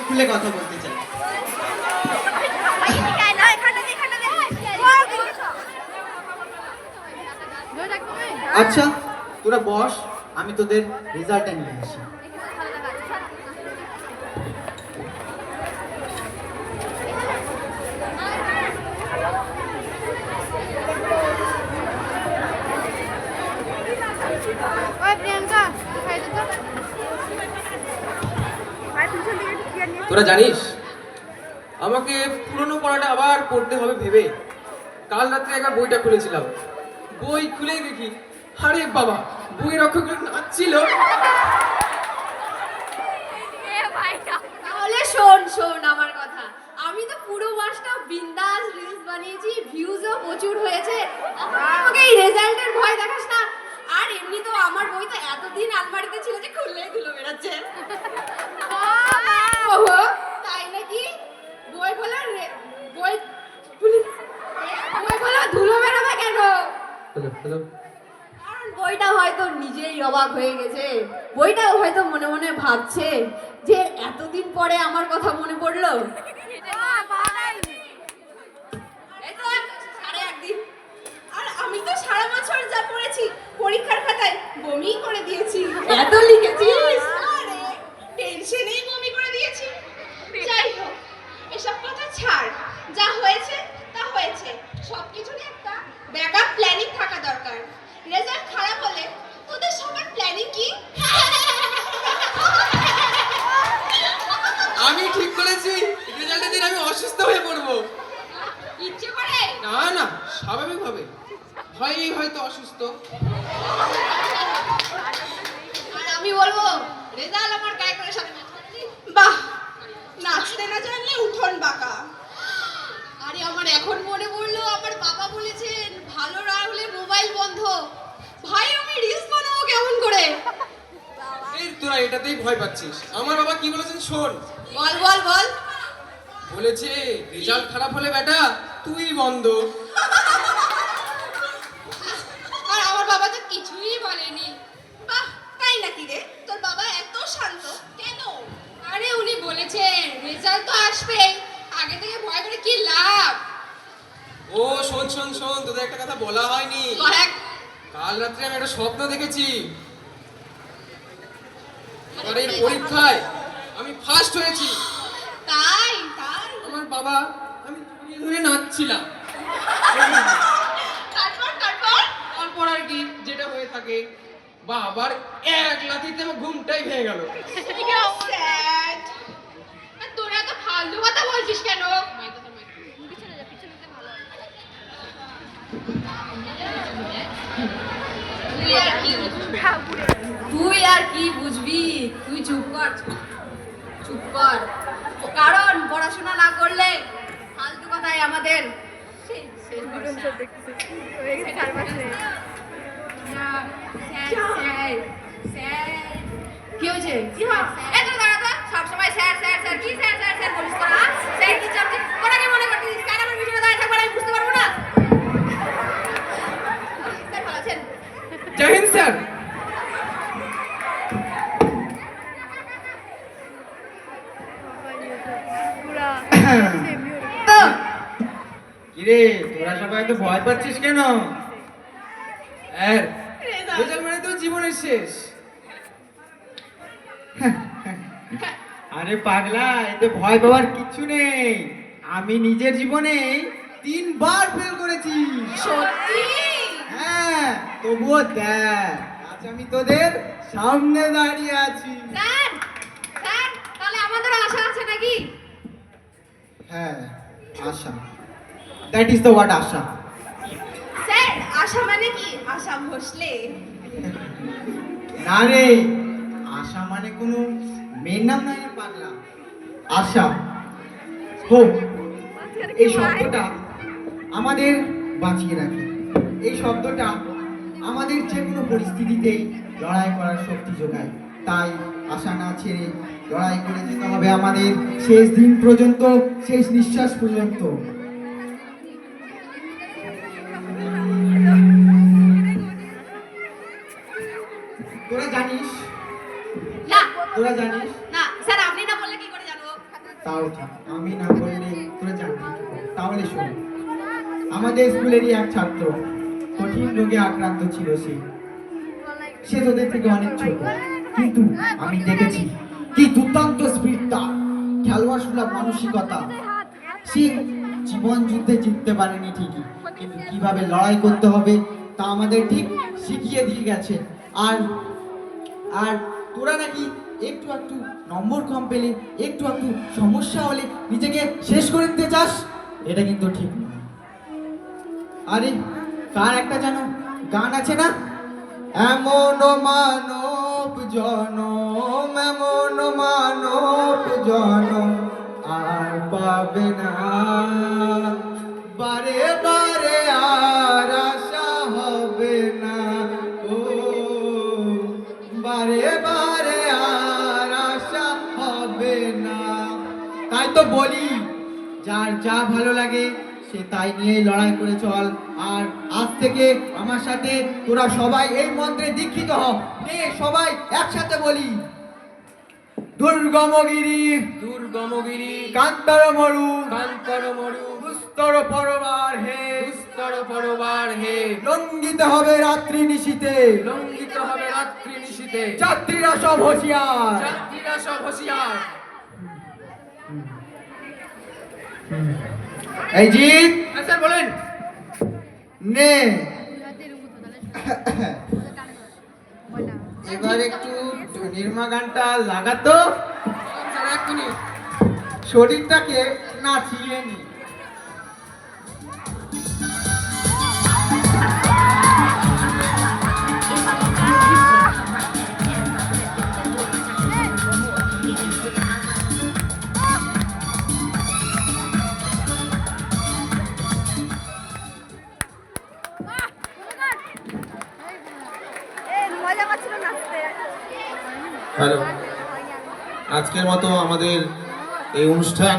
খুলে কথা বলতে চাই। আচ্ছা তোরা বস, আমি তোদের রেজাল্টটা নিয়ে আসি। তোরা জানিস আমাকে পুরনো পড়াটা আবার পড়তে হবে ভেবে কাল রাত্রে একবার বইটা খুলেছিলাম। বই খুলেই দেখি আরে বাবা বইয়ের অক্ষরগুলো নাচছিল। তাহলে শোন শোন আমার কথা, আমি তো পুরো মাসটা বিন্দাস রিলস বানিয়েছি, ভিউজও প্রচুর হয়েছে। আমাকে এই রেজাল্টের ভয় দেখাস না। আর এমনি তো আমার বই তো এতদিন আলমারিতে ছিল যে খুললেই ধুলো বেরোচ্ছে। ওহো তাই নাকি? বই বলে বই বলে ধুলো বেরোবে কেন? কারণ বইটা হয়তো নিজেই অবাক হয়ে গেছে। বইটা হয়তো মনে মনে ভাবছে যে এতদিন পরে আমার কথা মনে পড়লো। আর আমি তো সারা বছর যা পড়েছি পরীক্ষার খাতায় বমি করে দিয়েছি। এত লিখেছিস? আরে টেনশনেই বমি করে দিয়েছি। যাই হোক এসব কথা ছাড়, যা হয়েছে তা হয়েছে। সবকিছুরই একটা ব্যাকআপ প্ল্যানিং থাকা দরকার। রেজাল্ট খারাপ হলে তোদের সবার প্ল্যানিং কি? আমি ঠিক করেছি রেজাল্টের দিন আমি অসুস্থ হয়ে পড়বো। ইচ্ছে করে? না না স্বাভাবিক ভাবে, ভয়েই হয়তো অসুস্থ। আর আমি বলবো রেজাল্ট আমার গায়ে করে সাথে বাহ, নাচতে না জানলে উঠোন বাঁকা। আরে আমার এখন মনে পড়লো আমার বাবা বলেছেন ভালো না হলে মোবাইল বন্ধ। ভাই আমি রিলস বানাবো কেমন করে? এই তোরা এটাতেই ভয় পাচ্ছিস। আমার বাবা কি বলেছেন শোন। বল বল বল। বলেছে রেজাল্ট খারাপ হলে বেটা তুই বন্ধ। আর আমার বাবা তো কিছুই বলেনি। বাহ, তাই নাকি রে? তোর বাবা এত শান্ত কেন? আরে উনি বলেছেন রেজাল্ট তো আসবেই, আগে থেকে ভয় করে কি লাভ? ও শোন শোন শোন, তোদের একটা কথা বলা হয়নি। কাল রাত্রে আমি একটা স্বপ্ন দেখেছি। এবারের পরীক্ষায় আমি ফার্স্ট হয়েছি। তাই তাই? আমার বাবা আমি জড়িয়ে ধরে নাচছিলাম। তারপর তারপর আর কি যেটা হয়ে থাকে, বাবার এক লাথিতে আমার ঘুমটাই ভেঙে গেল। স্যাড। আর তোরা তো ফালতু কথা বলছিস কেন? তুই আর কি বুঝবি? তুই চুপ কর চুপ কর। কারণ পড়াশোনা না করলে ফালতু কথাই আমাদের কি হয়েছে? কি হয়? এত দাঁড়াতে সবসময় স্যার স্যার স্যার কি স্যার স্যার স্যার বলিস তোরা? স্যার কি চাচ্ছিস? তোরা কি মনে করছিস স্যার আমার পিছনে দাঁড়িয়ে থাকবে আমি বুঝতে পারবো না? স্যার ভালো আছেন? জয় হিন্দ স্যার। কিরে তোরা সবাই তো ভয় পাচ্ছিস কেন? আর রেজাল্ট মানে তো জীবনের শেষ। আরে পাগলা, এতে ভয় পাওয়ার কিছু নেই। আমি নিজের জীবনে 3 বার ফেল করেছি। সত্যি? হ্যাঁ, তবুও দেখ আজ আমি তোদের সামনে দাঁড়িয়ে আছি। স্যার স্যার তাহলে আমাদের আশা আছে নাকি? হ্যাঁ, আশা। দ্যাট ইজ দ্য ওয়ার্ড আশা। স্যার আশা মানে কি? আশা ভোসলে? না রে, আশা মানে কোনো মেয়ের নাম নয় রে পাগলা। আশা হোক, এই শব্দটা আমাদের বাঁচিয়ে রাখে। এই শব্দটা আমাদের যে কোনো পরিস্থিতিতেই লড়াই করার শক্তি যোগায়। তাই আশা না ছেড়ে লড়াই করে যেতে হবে আমাদের শেষ দিন পর্যন্ত, শেষ নিঃশ্বাস পর্যন্ত। তোরা জানিস, না তোরা জানিস, না স্যার আপনি না বললে কি করে জানবো? তাও ঠিক, আমি না বললে তোরা জানবি কি করে? তাহলে শোন, আমাদের স্কুলেরই এক ছাত্র কঠিন রোগে আক্রান্ত ছিল। সে তোদের থেকে অনেক ছোট, কিন্তু আমি দেখেছি কি দুর্দান্ত স্পিড তার, খেলোয়াড় সুলভ মানসিকতা। সে জীবন যুদ্ধে জিততে পারেনি ঠিকই, কিন্তু কিভাবে লড়াই করতে হবে তা আমাদের ঠিক শিখিয়ে দিয়ে গেছে। আর আর তোরা নাকি একটু একটু নম্বর কম পেলে, একটু একটু সমস্যা হলে নিজেকে শেষ করে দিতে চাস, এটা কিন্তু ঠিক নয়। আরে কার একটা যেন গান আছে না, এমন মানব জনম, এমন মানব জনম আর পাবে না, বারে বারে আর আশা হবে না, ও বারে বারে আর আশা হবে না। তাই তো বলি, যার যা ভালো লাগে সে তাই নিয়ে লড়াই করে চল। আর আজ থেকে আমার সাথে তোরা সবাই এই মন্ত্রে দীক্ষিত হ। নে সবাই একসাথে বলি, দুর্গমগিরি দুর্গমগিরি কান্তর মরু কান্তর মরু দুস্তর পরবার হে, দুস্তর পরবার হে, লঙ্ঘিত হবে রাত্রি নিশীতে, লঙ্ঘিত হবে রাত্রি নিশীতে, যাত্রীরা সব হুঁশিয়ার। যাত্রীরা সব হুঁশিয়ার। এই জিৎ, হ্যাঁ স্যার বলেন। নে এবার একটু নির্মা গানটা লাগাতো, স্যার এক মিনিট। শরীরটাকে নাচিয়ে নি। হ্যালো, আজকের মতো আমাদের এই অনুষ্ঠান